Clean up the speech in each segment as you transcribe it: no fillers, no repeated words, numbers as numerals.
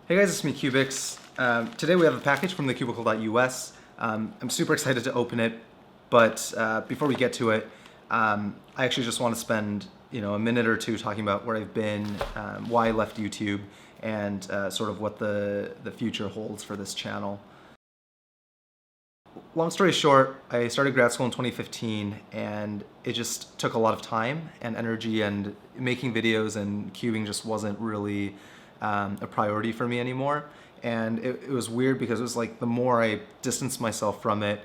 Hey guys, it's me, cyoubx. Today we have a package from thecubicle.us. I'm super excited to open it, but before we get to it, I actually just want to spend a minute or two talking about where I've been, why I left YouTube, and sort of what the future holds for this channel. Long story short, I started grad school in 2015, and it just took a lot of time and energy, and making videos and cubing just wasn't really a priority for me anymore. And it was weird because it was like the more I distanced myself from it,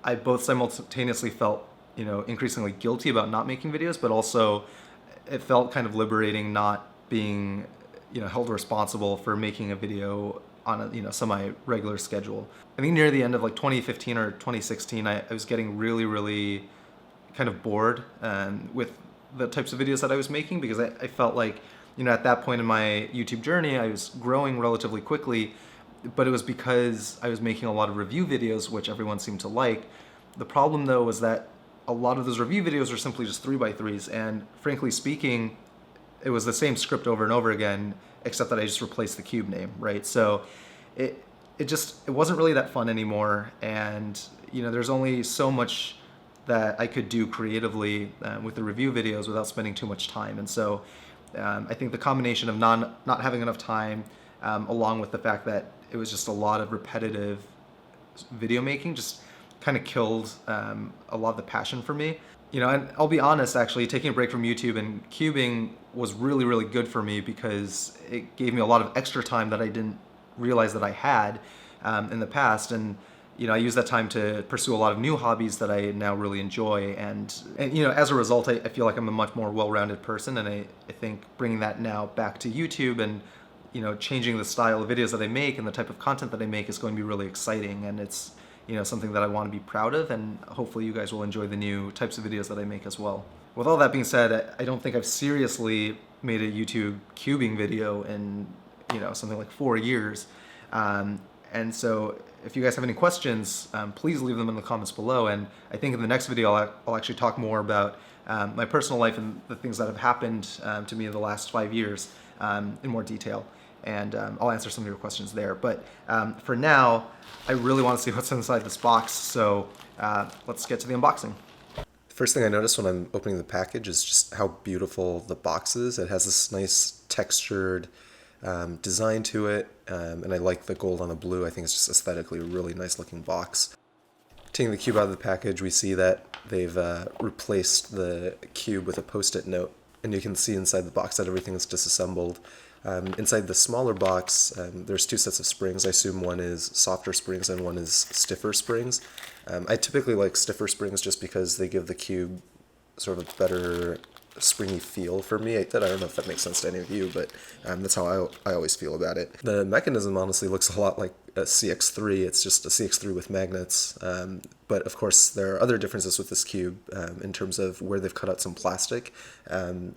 I both simultaneously felt increasingly guilty about not making videos, but also it felt kind of liberating not being held responsible for making a video on a semi-regular schedule. I think near the end of like 2015 or 2016, I was getting really kind of bored with the types of videos that I was making, because I felt like at that point in my YouTube journey, I was growing relatively quickly, but it was because I was making a lot of review videos, which everyone seemed to like. The problem though was that a lot of those review videos are simply just 3x3s, and frankly speaking, it was the same script over and over again, except that I just replaced the cube name, right? So it wasn't really that fun anymore, and there's only so much that I could do creatively with the review videos without spending too much time. And so I think the combination of not having enough time, along with the fact that it was just a lot of repetitive video making, just kind of killed a lot of the passion for me. And I'll be honest, actually, taking a break from YouTube and cubing was really good for me, because it gave me a lot of extra time that I didn't realize that I had in the past. And I use that time to pursue a lot of new hobbies that I now really enjoy. And as a result, I feel like I'm a much more well-rounded person. And I think bringing that now back to YouTube and changing the style of videos that I make and the type of content that I make is going to be really exciting. And it's something that I want to be proud of, and hopefully you guys will enjoy the new types of videos that I make as well. With all that being said, I don't think I've seriously made a YouTube cubing video in something like 4 years. And so if you guys have any questions, please leave them in the comments below. And I think in the next video, I'll actually talk more about my personal life and the things that have happened to me in the last 5 years in more detail. And I'll answer some of your questions there. But for now, I really want to see what's inside this box. So let's get to the unboxing. First thing I noticed when I'm opening the package is just how beautiful the box is. It has this nice textured design to it, and I like the gold on the blue. I think it's just aesthetically a really nice looking box. Taking the cube out of the package, we see that they've replaced the cube with a post-it note, and you can see inside the box that everything is disassembled. Inside the smaller box, there's 2 sets of springs. I assume one is softer springs and one is stiffer springs. I typically like stiffer springs just because they give the cube sort of a better springy feel for me. I don't know if that makes sense to any of you, but that's how I always feel about it. The mechanism honestly looks a lot like a CX3. It's just a CX3 with magnets, but of course there are other differences with this cube in terms of where they've cut out some plastic,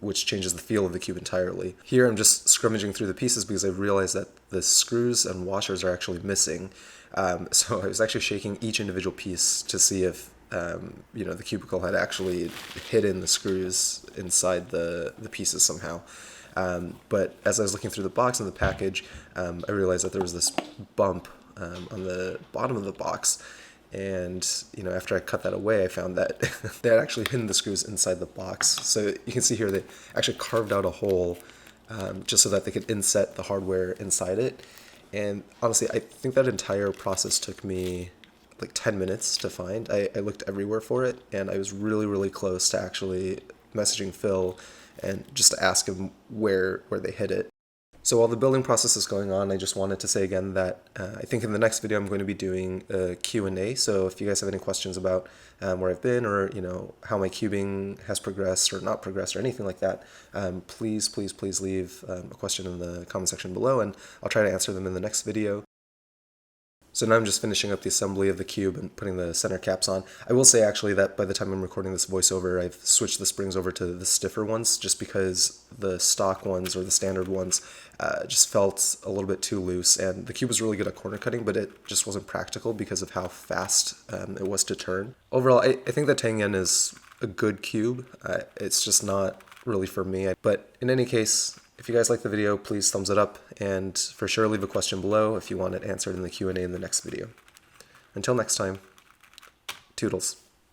which changes the feel of the cube entirely. Here I'm just scrummaging through the pieces because I've realized that the screws and washers are actually missing. So I was actually shaking each individual piece to see if the cubicle had actually hidden the screws inside the pieces somehow. But as I was looking through the box and the package, I realized that there was this bump on the bottom of the box. And after I cut that away, I found that they had actually hidden the screws inside the box. So you can see here they actually carved out a hole just so that they could inset the hardware inside it. And honestly, I think that entire process took me like 10 minutes to find. I looked everywhere for it, and I was really close to actually messaging Phil and just to ask him where they hid it. So while the building process is going on, I just wanted to say again that I think in the next video I'm going to be doing a Q&A. So if you guys have any questions about where I've been, or how my cubing has progressed or not progressed or anything like that, please leave a question in the comment section below, and I'll try to answer them in the next video. So now I'm just finishing up the assembly of the cube and putting the center caps on. I will say actually that by the time I'm recording this voiceover, I've switched the springs over to the stiffer ones, just because the stock ones or the standard ones just felt a little bit too loose. And the cube was really good at corner cutting, but it just wasn't practical because of how fast it was to turn. Overall, I think that TengYun is a good cube. It's just not really for me. But in any case, if you guys like the video, please thumbs it up, and for sure leave a question below if you want it answered in the Q&A in the next video. Until next time, toodles.